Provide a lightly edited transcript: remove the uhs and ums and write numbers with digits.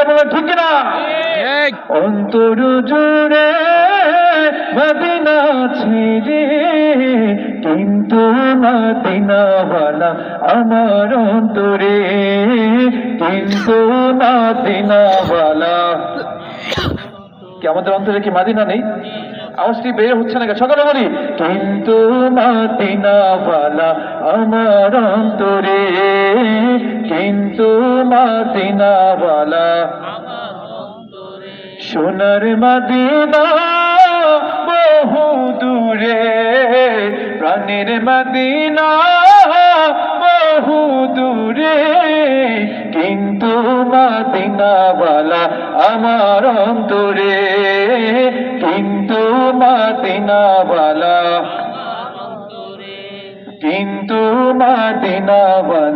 বলে ঠিক না? অন্তর জুড়ে মদিনা ছেড়ে কিন্তু মদিনাওয়ালা আমার অন্তরে, কিন্তু মদিনাওয়ালা। কি আমাদের অন্তরে কি মদিনা নেই? আওয়াজটি বের হচ্ছে না, সকালে বলি কিন্তু মদিনাওয়ালা আমার অন্তরে, কিন্তু মদিনাওয়ালা। সোনার মদিনা বহু দূরে, প্রাণের মদিনা বহু দূরে, কিন্তু মদিনাওয়ালা আমার অন্তরে, কিন্তু মদিনাওয়ালা, কিন্তু মদিনাওয়ালা।